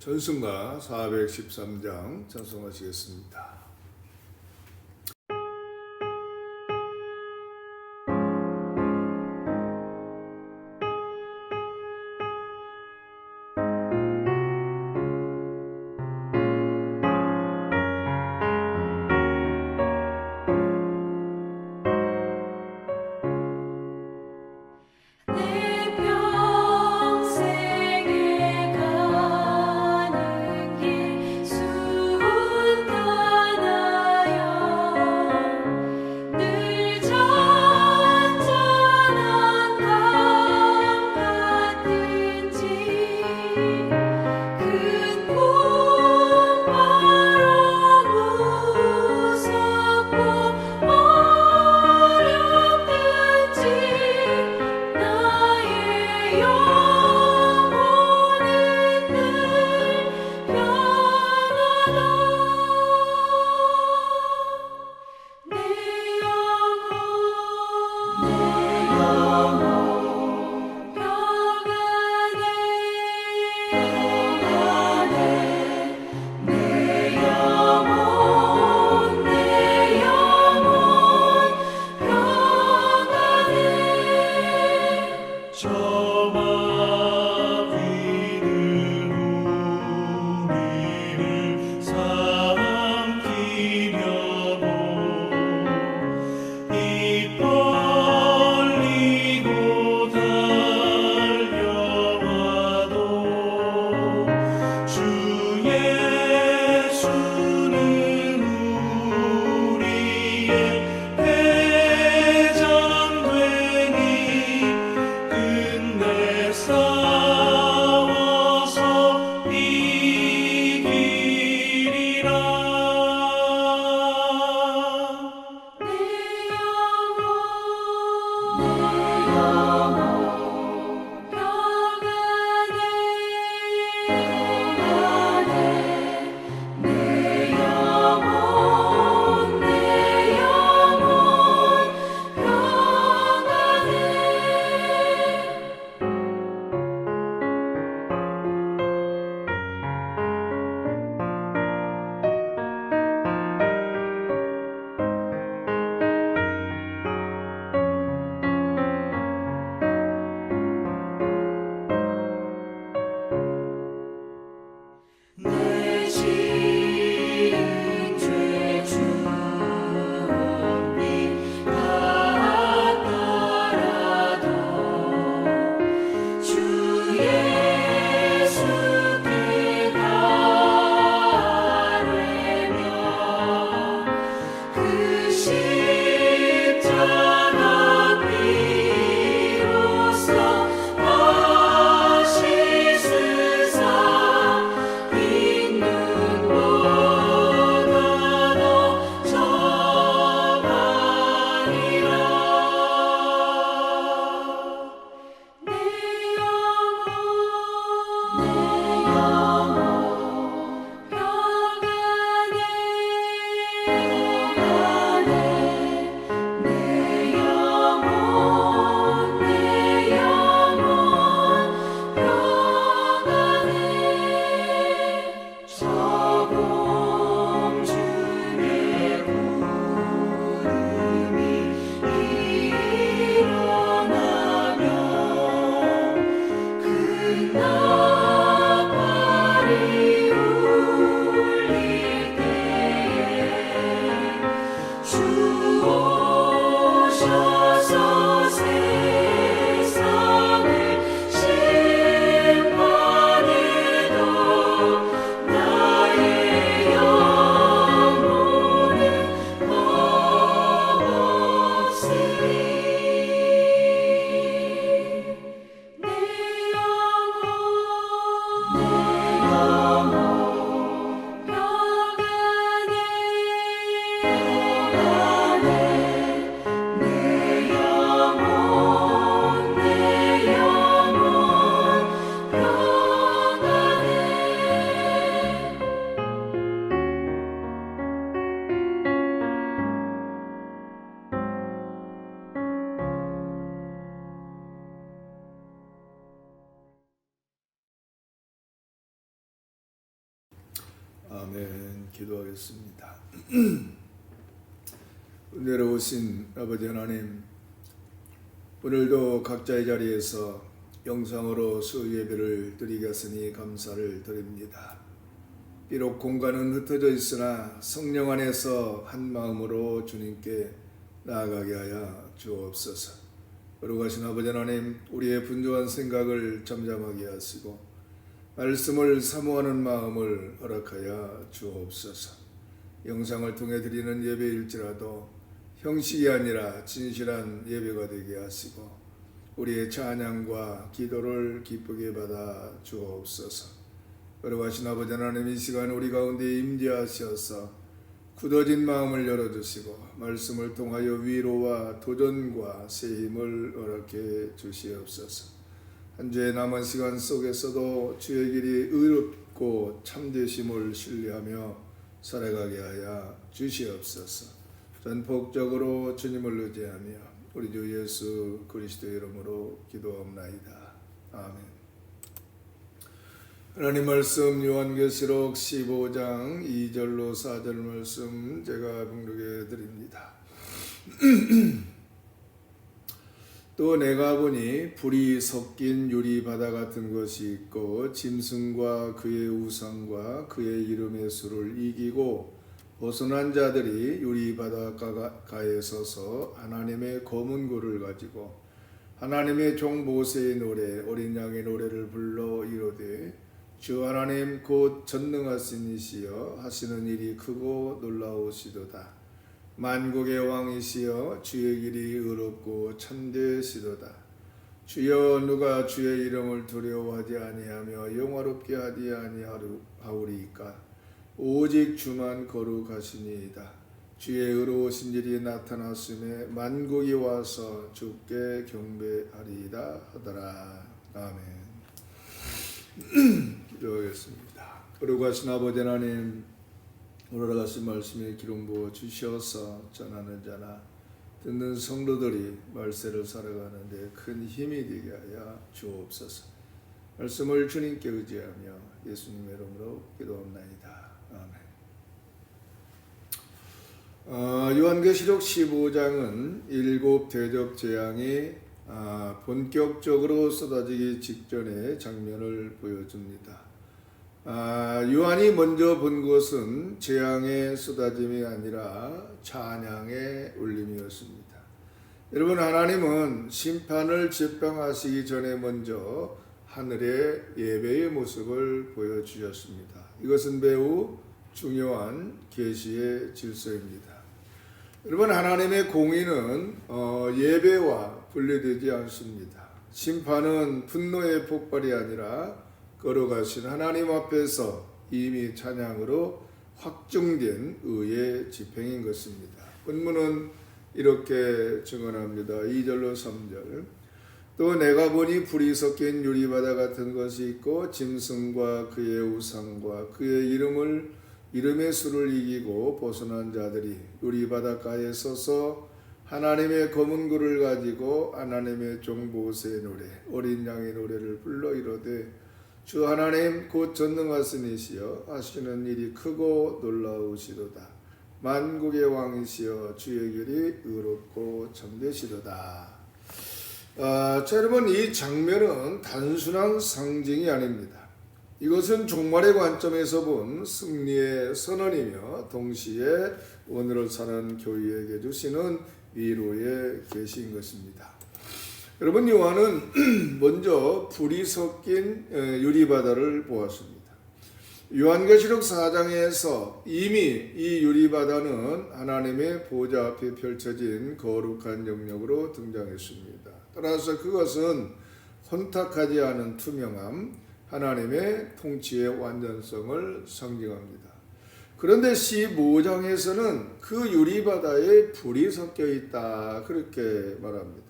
전승가 413장 찬송하시겠습니다. 평생에 가는 길 수없던 아멘. 기도하겠습니다. 은혜로우신 아버지 하나님, 오늘도 각자의 자리에서 영상으로 수예배를 드리겠으니 감사를 드립니다. 비록 공간은 흩어져 있으나 성령 안에서 한 마음으로 주님께 나아가게 하여 주옵소서. 거룩하신 아버지 하나님, 우리의 분주한 생각을 잠잠하게 하시고 말씀을 사모하는 마음을 허락하여 주옵소서. 영상을 통해 드리는 예배일지라도 형식이 아니라 진실한 예배가 되게 하시고 우리의 찬양과 기도를 기쁘게 받아 주옵소서. 거룩하신 아버지 하나님, 이 시간 우리 가운데 임재하셔서 굳어진 마음을 열어주시고 말씀을 통하여 위로와 도전과 새 힘을 허락해 주시옵소서. 한 주의 남은 시간 속에서도 주의 길이 의롭고 참되심을 신뢰하며 살아가게 하여 주시옵소서. 전폭적으로 주님을 의지하며 우리 주 예수 그리스도의 이름으로 기도합나이다. 아멘. 하나님 말씀 요한계시록 15장 2절로 4절 말씀 제가 봉독해 드립니다. 또 내가 보니 불이 섞인 유리바다 같은 것이 있고 짐승과 그의 우상과 그의 이름의 수를 이기고 벗어난 자들이 유리바닷가에 서서 하나님의 검은 고를 가지고 하나님의 종 모세의 노래 어린 양의 노래를 불러 이르되 주 하나님 곧 전능하신 이시여 하시는 일이 크고 놀라우시도다. 만국의 왕이시여 주의 길이 의롭고 참되시도다. 주여 누가 주의 이름을 두려워하지 아니하며 영화롭게 하지 아니하오리이까. 오직 주만 거룩하시니이다. 주의 의로우신 일이 나타났음에 만국이 와서 주께 경배하리이다 하더라. 아멘. 기도하겠습니다. 거룩하신 아버지 하나님, 오늘 같이 말씀에 기름 부어 주셔서 전하는 자나 듣는 성도들이 말세를 살아가는데 큰 힘이 되게 하여 주옵소서. 말씀을 주님께 의지하며 예수님의 이름으로 기도합나이다. 아멘. 요한계시록 15장은 7 대접 재앙이 본격적으로 쏟아지기 직전의 장면을 보여줍니다. 요한이 먼저 본 것은 재앙의 쏟아짐이 아니라 찬양의 울림이었습니다. 여러분, 하나님은 심판을 집행하시기 전에 먼저 하늘의 예배의 모습을 보여주셨습니다. 이것은 매우 중요한 계시의 질서입니다. 여러분, 하나님의 공의는 예배와 분리되지 않습니다. 심판은 분노의 폭발이 아니라 거룩하신 하나님 앞에서 이미 찬양으로 확정된 의의 집행인 것입니다. 본문은 이렇게 증언합니다. 2절로 3절. 또 내가 보니 불이 섞인 유리바다 같은 것이 있고 짐승과 그의 우상과 그의 이름의 수를 이기고 벗어난 자들이 유리바닷가에 서서 하나님의 검은 굴을 가지고 하나님의 종 모세의 노래 어린 양의 노래를 불러 이르되 주 하나님 곧 전능하신 이시여 하시는 일이 크고 놀라우시도다. 만국의 왕이시여 주의 길이 의롭고 참되시도다. 자, 여러분, 이 장면은 단순한 상징이 아닙니다. 이것은 종말의 관점에서 본 승리의 선언이며 동시에 오늘을 사는 교회에게 주시는 위로의 계시인 것입니다. 여러분, 요한은 먼저 불이 섞인 유리바다를 보았습니다. 요한계시록 4장에서 이미 이 유리바다는 하나님의 보좌 앞에 펼쳐진 거룩한 영역으로 등장했습니다. 따라서 그것은 혼탁하지 않은 투명함, 하나님의 통치의 완전성을 상징합니다. 그런데 15장에서는 그 유리바다에 불이 섞여 있다, 그렇게 말합니다.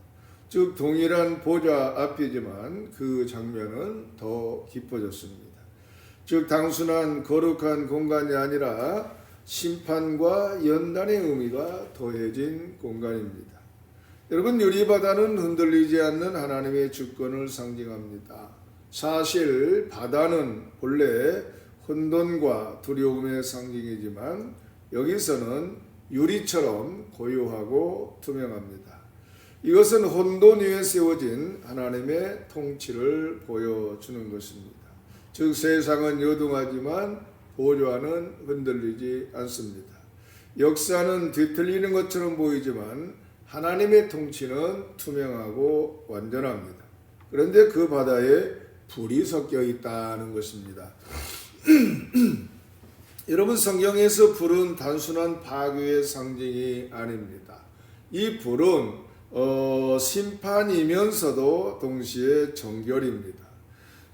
즉 동일한 보좌 앞이지만 그 장면은 더 깊어졌습니다. 즉 단순한 거룩한 공간이 아니라 심판과 연단의 의미가 더해진 공간입니다. 여러분, 유리바다는 흔들리지 않는 하나님의 주권을 상징합니다. 사실 바다는 본래 혼돈과 두려움의 상징이지만 여기서는 유리처럼 고요하고 투명합니다. 이것은 혼돈 위에 세워진 하나님의 통치를 보여주는 것입니다. 즉 세상은 요동하지만 보좌는 흔들리지 않습니다. 역사는 뒤틀리는 것처럼 보이지만 하나님의 통치는 투명하고 완전합니다. 그런데 그 바다에 불이 섞여 있다는 것입니다. 여러분, 성경에서 불은 단순한 파괴의 상징이 아닙니다. 이 불은 심판이면서도 동시에 정결입니다.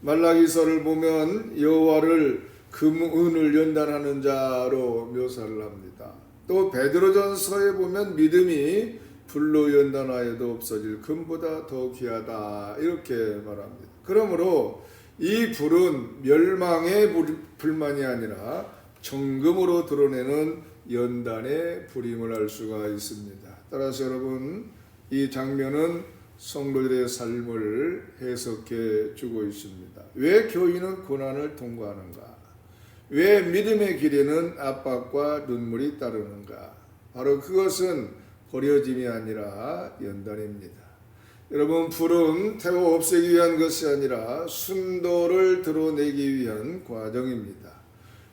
말라기서를 보면 여호와를 금은을 연단하는 자로 묘사를 합니다. 또 베드로전서에 보면 믿음이 불로 연단하여도 없어질 금보다 더 귀하다 이렇게 말합니다. 그러므로 이 불은 멸망의 불만이 아니라 정금으로 드러내는 연단의 불임을 알 수가 있습니다. 따라서 여러분, 이 장면은 성도들의 삶을 해석해 주고 있습니다. 왜 교인은 고난을 통과하는가? 왜 믿음의 길에는 압박과 눈물이 따르는가? 바로 그것은 버려짐이 아니라 연단입니다. 여러분, 불은 태워 없애기 위한 것이 아니라 순도를 드러내기 위한 과정입니다.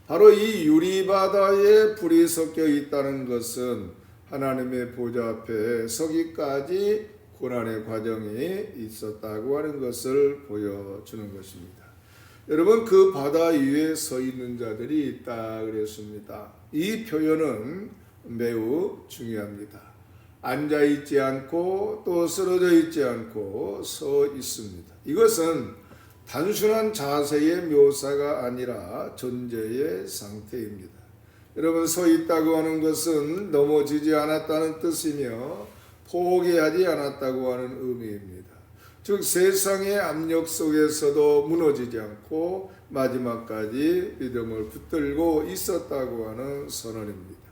바로 이 유리바다에 불이 섞여 있다는 것은 하나님의 보좌 앞에 서기까지 고난의 과정이 있었다고 하는 것을 보여주는 것입니다. 여러분, 그 바다 위에 서 있는 자들이 있다 그랬습니다. 이 표현은 매우 중요합니다. 앉아 있지 않고 또 쓰러져 있지 않고 서 있습니다. 이것은 단순한 자세의 묘사가 아니라 존재의 상태입니다. 여러분, 서 있다고 하는 것은 넘어지지 않았다는 뜻이며 포기하지 않았다고 하는 의미입니다. 즉 세상의 압력 속에서도 무너지지 않고 마지막까지 믿음을 붙들고 있었다고 하는 선언입니다.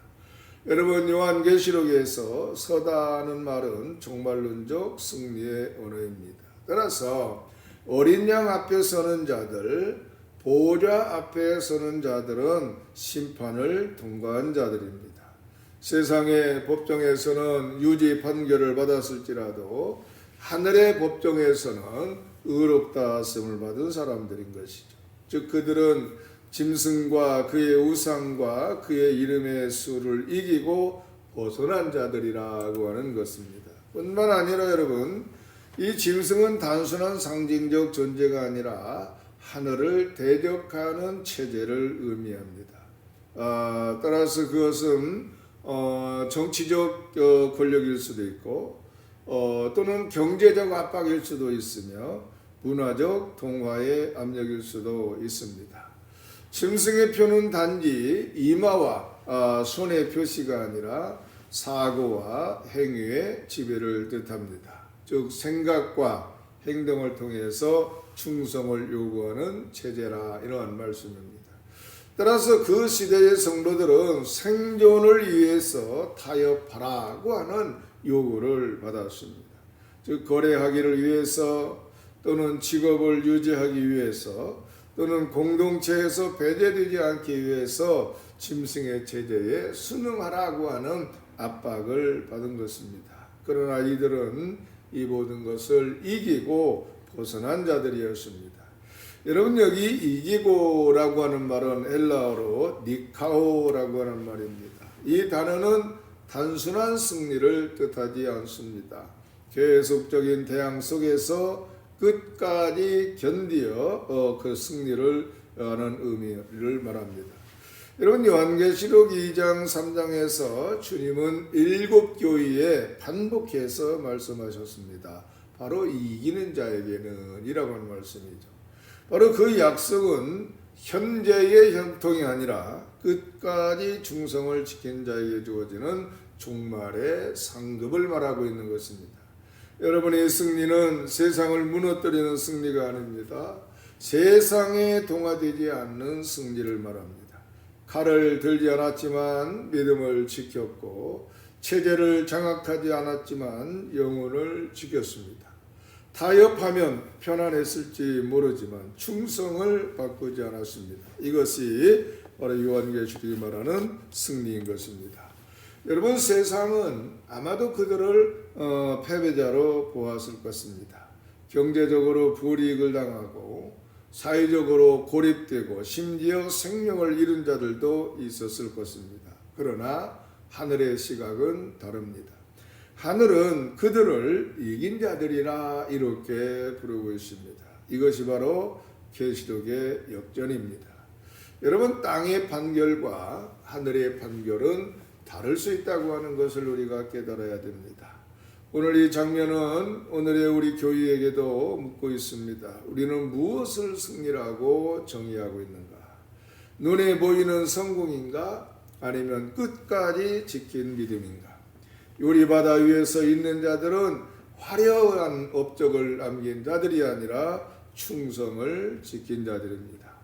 여러분, 요한계시록에서 서다는 말은 종말론적 승리의 언어입니다. 따라서 어린 양 앞에 서는 자들, 보좌 앞에 서는 자들은 심판을 통과한 자들입니다. 세상의 법정에서는 유죄 판결을 받았을지라도 하늘의 법정에서는 의롭다 하심을 받은 사람들인 것이죠. 즉 그들은 짐승과 그의 우상과 그의 이름의 수를 이기고 벗어난 자들이라고 하는 것입니다. 뿐만 아니라 여러분, 이 짐승은 단순한 상징적 존재가 아니라 하늘을 대적하는 체제를 의미합니다. 따라서 그것은 정치적 권력일 수도 있고 또는 경제적 압박일 수도 있으며 문화적 동화의 압력일 수도 있습니다. 짐승의 표는 단지 이마와 손의 표시가 아니라 사고와 행위의 지배를 뜻합니다. 즉 생각과 행동을 통해서 충성을 요구하는 체제라 이러한 말씀입니다. 따라서 그 시대의 성도들은 생존을 위해서 타협하라고 하는 요구를 받았습니다. 즉 거래하기를 위해서 또는 직업을 유지하기 위해서 또는 공동체에서 배제되지 않기 위해서 짐승의 체제에 순응하라고 하는 압박을 받은 것입니다. 그러나 이들은 이 모든 것을 이기고 벗어난 자들이었습니다. 여러분, 여기 이기고라고 하는 말은 헬라어로 니카오라고 하는 말입니다. 이 단어는 단순한 승리를 뜻하지 않습니다. 계속적인 대항 속에서 끝까지 견디어 그 승리를 하는 의미를 말합니다. 여러분, 요한계시록 2장 3장에서 주님은 7교회에 반복해서 말씀하셨습니다. 바로 이기는 자에게는 이라고 하는 말씀이죠. 바로 그 약속은 현재의 형통이 아니라 끝까지 충성을 지킨 자에게 주어지는 종말의 상급을 말하고 있는 것입니다. 여러분의 승리는 세상을 무너뜨리는 승리가 아닙니다. 세상에 동화되지 않는 승리를 말합니다. 칼을 들지 않았지만 믿음을 지켰고 체제를 장악하지 않았지만 영혼을 지켰습니다. 타협하면 편안했을지 모르지만 충성을 바꾸지 않았습니다. 이것이 바로 요한계시록이 말하는 승리인 것입니다. 여러분, 세상은 아마도 그들을 패배자로 보았을 것입니다. 경제적으로 불이익을 당하고 사회적으로 고립되고 심지어 생명을 잃은 자들도 있었을 것입니다. 그러나 하늘의 시각은 다릅니다. 하늘은 그들을 이긴 자들이라 이렇게 부르고 있습니다. 이것이 바로 계시록의 역전입니다. 여러분, 땅의 판결과 하늘의 판결은 다를 수 있다고 하는 것을 우리가 깨달아야 됩니다. 오늘 이 장면은 오늘의 우리 교회에게도 묻고 있습니다. 우리는 무엇을 승리라고 정의하고 있는가? 눈에 보이는 성공인가? 아니면 끝까지 지킨 믿음인가? 요리바다 위에서 있는 자들은 화려한 업적을 남긴 자들이 아니라 충성을 지킨 자들입니다.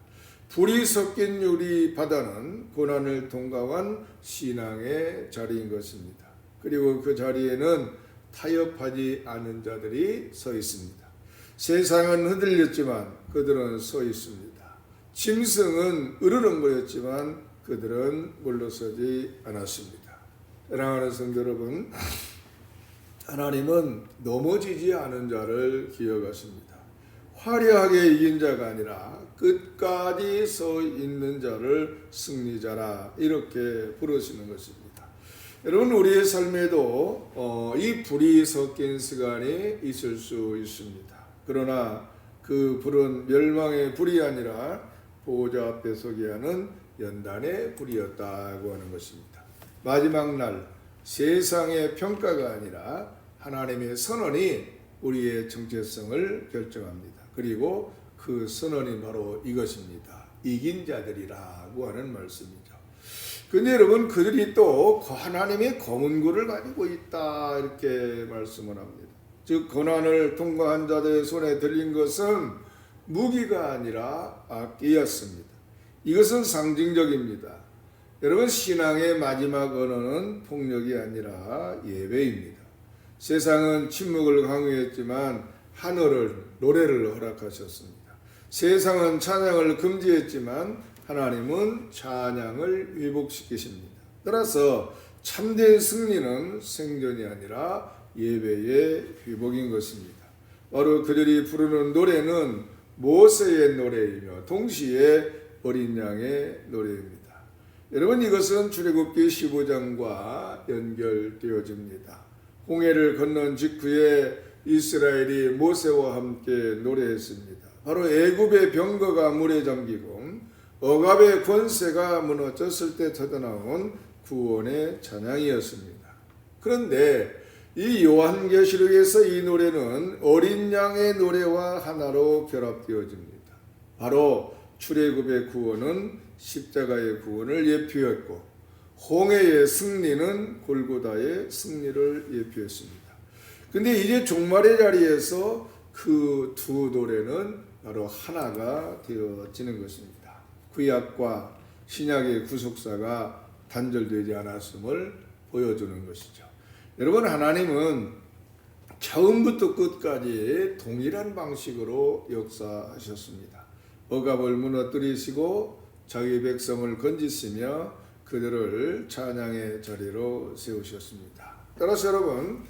불이 섞인 요리바다는 고난을 통과한 신앙의 자리인 것입니다. 그리고 그 자리에는 타협하지 않은 자들이 서 있습니다. 세상은 흔들렸지만 그들은 서 있습니다. 짐승은 으르렁거렸지만 그들은 물러서지 않았습니다. 사랑하는 성도 여러분, 하나님은 넘어지지 않은 자를 기억하십니다. 화려하게 이긴 자가 아니라 끝까지 서 있는 자를 승리자라 이렇게 부르시는 것입니다. 여러분, 우리의 삶에도 이 불이 섞인 시간이 있을 수 있습니다. 그러나 그 불은 멸망의 불이 아니라 보호자 앞에 서게 하는 연단의 불이었다고 하는 것입니다. 마지막 날 세상의 평가가 아니라 하나님의 선언이 우리의 정체성을 결정합니다. 그리고 그 선언이 바로 이것입니다. 이긴 자들이라고 하는 말씀이죠. 근데 여러분, 그들이 또 하나님의 검은고를 가지고 있다 이렇게 말씀을 합니다. 즉 고난을 통과한 자들의 손에 들린 것은 무기가 아니라 악기였습니다. 이것은 상징적입니다. 여러분, 신앙의 마지막 언어는 폭력이 아니라 예배입니다. 세상은 침묵을 강요했지만 하늘은 노래를 허락하셨습니다. 세상은 찬양을 금지했지만 하나님은 찬양을 회복시키십니다. 따라서 참된 승리는 생존이 아니라 예배의 회복인 것입니다. 바로 그들이 부르는 노래는 모세의 노래이며 동시에 어린 양의 노래입니다. 여러분, 이것은 출애굽기 15장과 연결되어집니다. 홍해를 건넌 직후에 이스라엘이 모세와 함께 노래했습니다. 바로 애굽의 병거가 물에 잠기고 억압의 권세가 무너졌을 때 터져나온 구원의 찬양이었습니다. 그런데 이 요한계시록에서 이 노래는 어린 양의 노래와 하나로 결합되어집니다. 바로 출애굽의 구원은 십자가의 구원을 예표했고 홍해의 승리는 골고다의 승리를 예표했습니다. 근데 이제 종말의 자리에서 그 두 노래는 바로 하나가 되어지는 것입니다. 구약과 신약의 구속사가 단절되지 않았음을 보여주는 것이죠. 여러분, 하나님은 처음부터 끝까지 동일한 방식으로 역사하셨습니다. 억압을 무너뜨리시고 자기 백성을 건지시며 그들을 찬양의 자리로 세우셨습니다. 따라서 여러분,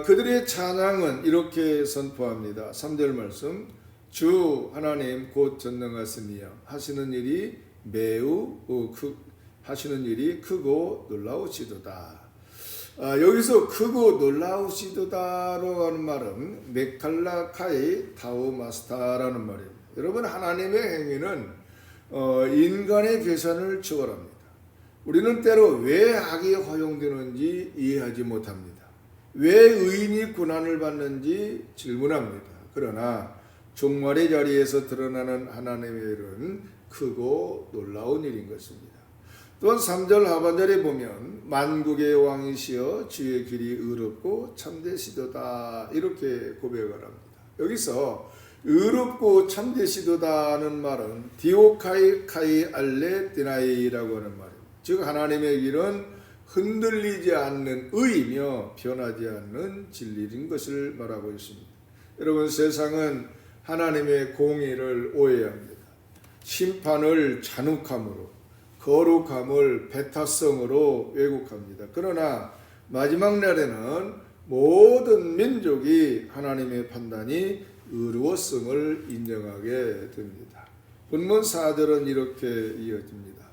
그들의 찬양은 이렇게 선포합니다. 3절 말씀, 주 하나님 곧 전능하시니여 하시는 일이 하시는 일이 크고 놀라우시도다. 여기서 크고 놀라우시도다라고 하는 말은 메칼라카이 타우마스타라는 말입니다. 여러분, 하나님의 행위는 인간의 계산을 초월합니다. 우리는 때로 왜 악이 허용되는지 이해하지 못합니다. 왜 의인이 고난을 받는지 질문합니다. 그러나 종말의 자리에서 드러나는 하나님의 일은 크고 놀라운 일인 것입니다. 또한 3절 하반절에 보면 만국의 왕이시여 주의 길이 의롭고 참되시도다 이렇게 고백을 합니다. 여기서 의롭고 참되시도다는 말은 디오카이 카이 알레 디나이라고 하는 말입니다. 즉 하나님의 길은 흔들리지 않는 의이며 변하지 않는 진리인 것을 말하고 있습니다. 여러분, 세상은 하나님의 공의를 오해합니다. 심판을 잔혹함으로, 거룩함을 배타성으로 왜곡합니다. 그러나 마지막 날에는 모든 민족이 하나님의 판단이 의로웠음을 인정하게 됩니다. 본문 4절은 이렇게 이어집니다.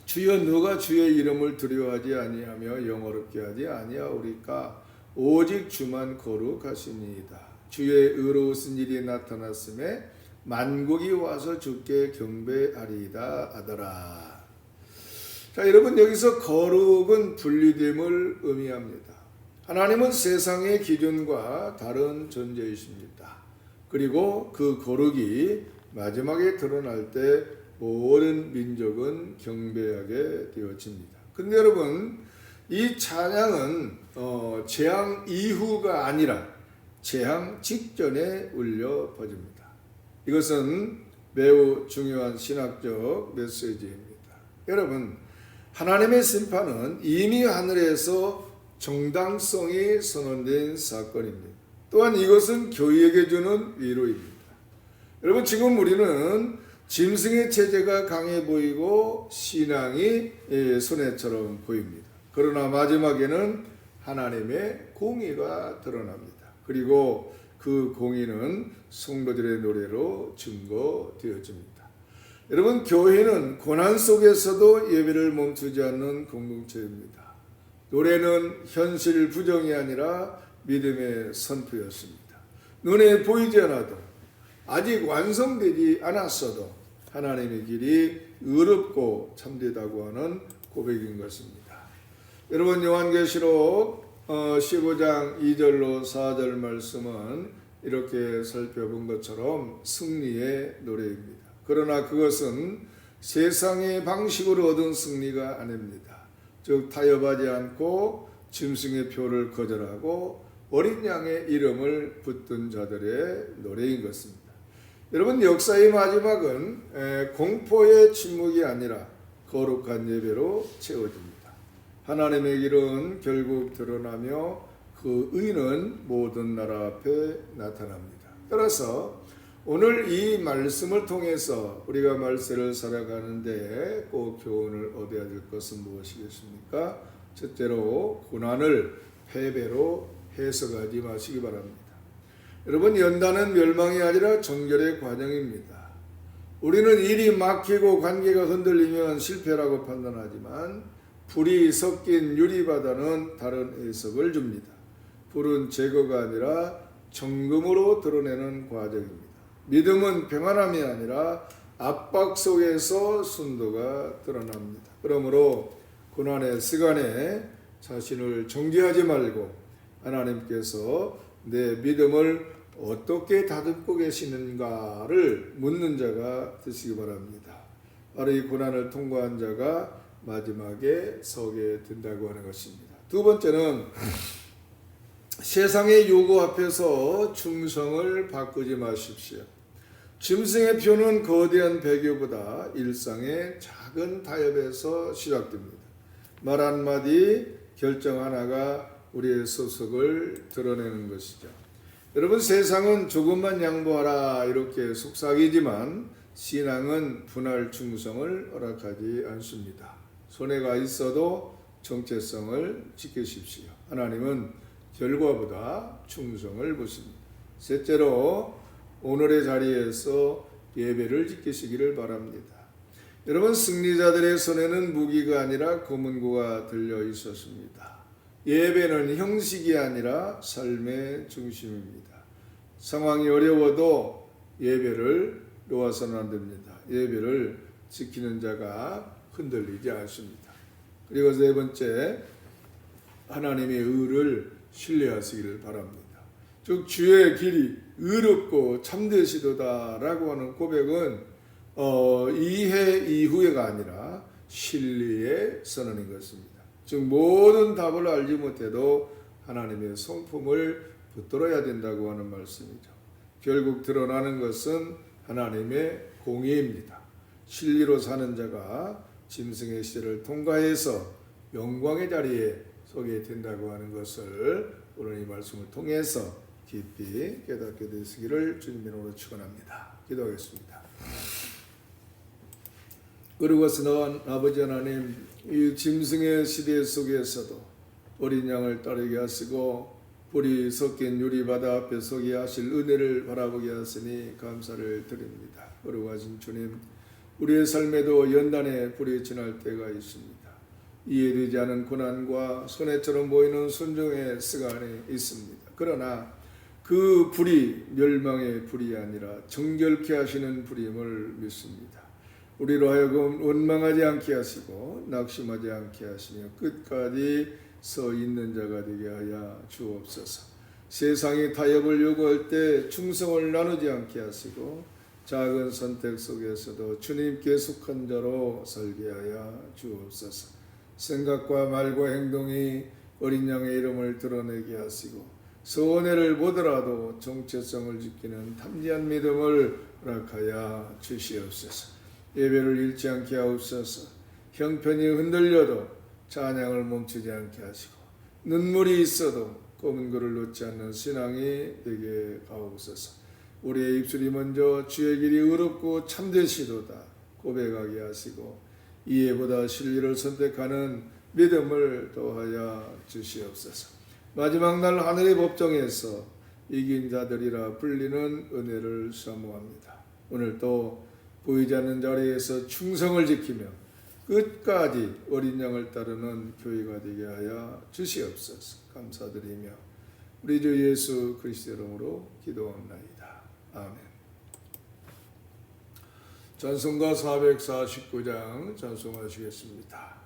주여, 누가 주의 이름을 두려워하지 아니하며 영어롭게 하지 아니하오리까? 오직 주만 거룩하시니이다. 주의 의로우신 일이 나타났음에 만국이 와서 주께 경배하리이다 하더라. 자, 여러분, 여기서 거룩은 분리됨을 의미합니다. 하나님은 세상의 기준과 다른 존재이십니다. 그리고 그 거룩이 마지막에 드러날 때 모든 민족은 경배하게 되어집니다. 근데 여러분, 이 찬양은 재앙 이후가 아니라 재앙 직전에 울려 퍼집니다. 이것은 매우 중요한 신학적 메시지입니다. 여러분, 하나님의 심판은 이미 하늘에서 정당성이 선언된 사건입니다. 또한 이것은 교회에게 주는 위로입니다. 여러분, 지금 우리는 짐승의 체제가 강해 보이고 신앙이 손해처럼 보입니다. 그러나 마지막에는 하나님의 공의가 드러납니다. 그리고 그 공의는 성도들의 노래로 증거되어집니다. 여러분, 교회는 고난 속에서도 예배를 멈추지 않는 공동체입니다. 노래는 현실 부정이 아니라 믿음의 선포였습니다. 눈에 보이지 않아도, 아직 완성되지 않았어도 하나님의 길이 의롭고 참되다고 하는 고백인 것입니다. 여러분, 요한계시록 15장 2절로 4절 말씀은 이렇게 살펴본 것처럼 승리의 노래입니다. 그러나 그것은 세상의 방식으로 얻은 승리가 아닙니다. 즉, 타협하지 않고 짐승의 표를 거절하고 어린 양의 이름을 붙든 자들의 노래인 것입니다. 여러분, 역사의 마지막은 공포의 침묵이 아니라 거룩한 예배로 채워집니다. 하나님의 길은 결국 드러나며 그 의는 모든 나라 앞에 나타납니다. 따라서 오늘 이 말씀을 통해서 우리가 말세를 살아가는데 꼭 교훈을 얻어야 될 것은 무엇이겠습니까? 첫째로, 고난을 패배로 해석하지 마시기 바랍니다. 여러분, 연단은 멸망이 아니라 정결의 과정입니다. 우리는 일이 막히고 관계가 흔들리면 실패라고 판단하지만 불이 섞인 유리바다는 다른 해석을 줍니다. 불은 제거가 아니라 정금으로 드러내는 과정입니다. 믿음은 평안함이 아니라 압박 속에서 순도가 드러납니다. 그러므로 고난의 시간에 자신을 정죄하지 말고 하나님께서 내 믿음을 어떻게 다듬고 계시는가를 묻는 자가 되시기 바랍니다. 바로 이 고난을 통과한 자가 마지막에 서게 된다고 하는 것입니다. 두 번째는 세상의 요구 앞에서 충성을 바꾸지 마십시오. 짐승의 표는 거대한 배교보다 일상의 작은 타협에서 시작됩니다. 말 한마디, 결정 하나가 우리의 소속을 드러내는 것이죠. 여러분, 세상은 조금만 양보하라 이렇게 속삭이지만 신앙은 분할 충성을 허락하지 않습니다. 손해가 있어도 정체성을 지키십시오. 하나님은 결과보다 충성을 보십니다. 셋째로, 오늘의 자리에서 예배를 지키시기를 바랍니다. 여러분, 승리자들의 손에는 무기가 아니라 검은고가 들려 있었습니다. 예배는 형식이 아니라 삶의 중심입니다. 상황이 어려워도 예배를 놓아서는 안 됩니다. 예배를 지키는 자가 흔들리지 않습니다. 그리고 네 번째, 하나님의 의를 신뢰하시기를 바랍니다. 즉, 주의 길이 의롭고 참되시도다라고 하는 고백은 이해 이후에가 아니라 진리의 선언인 것입니다. 즉, 모든 답을 알지 못해도 하나님의 성품을 붙들어야 된다고 하는 말씀이죠. 결국 드러나는 것은 하나님의 공의입니다. 진리로 사는 자가 짐승의 시대를 통과해서 영광의 자리에 서게 된다고 하는 것을 오늘 이 말씀을 통해서 깊이 깨닫게 되시기를 주님 이름으로 축원합니다. 기도하겠습니다. 그리고서 아버지 하나님, 이 짐승의 시대 속에서도 어린 양을 따르게 하시고 불이 섞인 유리바다 앞에 서게 하실 은혜를 바라보게 하시니 감사를 드립니다. 거룩하신 주님, 우리의 삶에도 연단의 불이 지날 때가 있습니다. 이해되지 않은 고난과 손해처럼 보이는 순종의 시간이 있습니다. 그러나 그 불이 멸망의 불이 아니라 정결케 하시는 불임을 믿습니다. 우리로 하여금 원망하지 않게 하시고 낙심하지 않게 하시며 끝까지 서 있는 자가 되게 하여 주옵소서. 세상이 타협을 요구할 때 충성을 나누지 않게 하시고 작은 선택 속에서도 주님께 속한 자로 살게 하여 주옵소서. 생각과 말과 행동이 어린 양의 이름을 드러내게 하시고 선해를 보더라도 정체성을 지키는 담대한 믿음을 허락하여 주시옵소서. 예배를 잃지 않게 하옵소서. 형편이 흔들려도 찬양을 멈추지 않게 하시고 눈물이 있어도 검은 글을 놓지 않는 신앙이 되게 하옵소서. 우리의 입술이 먼저 주의 길이 의롭고 참되시도다 고백하게 하시고 이해보다 진리를 선택하는 믿음을 더하여 주시옵소서. 마지막 날 하늘의 법정에서 이긴 자들이라 불리는 은혜를 사모합니다. 오늘도 보이지 않는 자리에서 충성을 지키며 끝까지 어린 양을 따르는 교회가 되게 하여 주시옵소서. 감사드리며 우리 주 예수 그리스도 이름으로 기도합나이다. 아멘. 찬송가 449장 찬송하시겠습니다.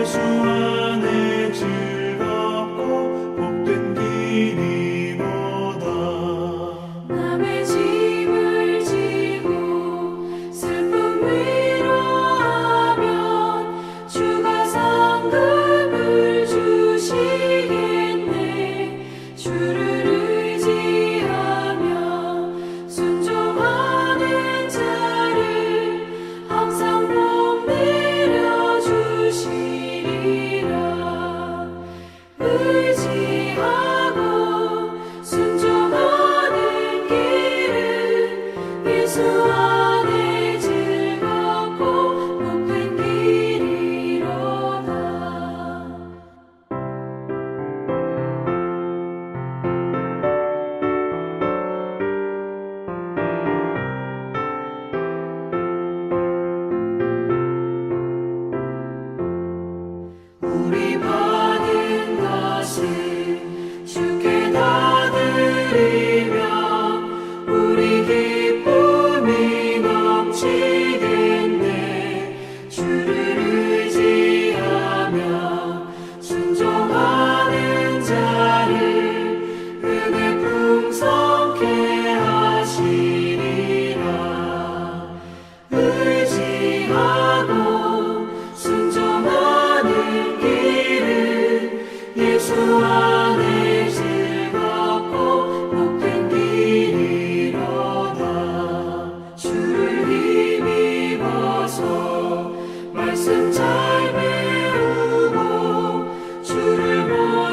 예수 안에 즐겁고 복된 길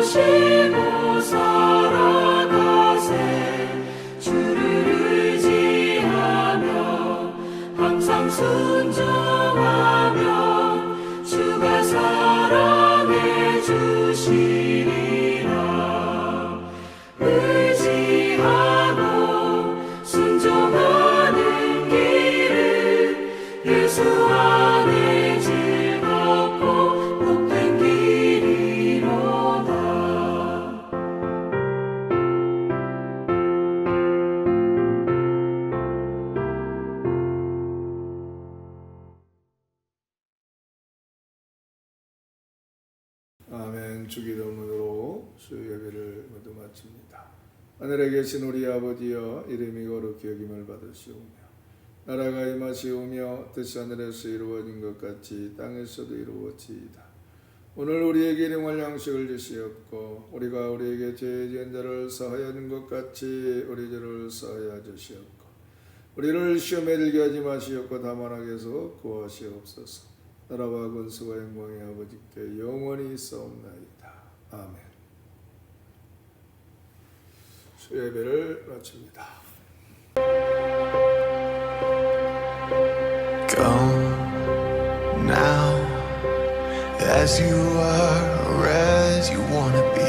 모시고 살아가세 주를 의지하며 항상 순종하며 주가 사랑해 주시리라 의지하고 순종하는 길은 예수 안에 즐겁고 복된 길이로다. 아멘. 주기도문으로 수요예배를 모두 마칩니다. 하늘에 계신 우리 아버지여 이름이 거룩히 여김을 받으시오며 나라가 임하시오며 뜻이 하늘에서 이루어진 것 같이 땅에서도 이루어지이다. 오늘 우리에게 일용할 양식을 주시옵고 우리가 우리에게 죄 지은 자를 사하여 준 것 같이 우리 죄를 사하여 주시옵고 우리를 시험에 들게 하지 마시옵고 다만 악에서 구하시옵소서. 나라와 권수와 영광의 아버지께 영원히 있사옵나이다. 아멘. 수요예배를 마칩니다. Go now as you are or as you wanna be.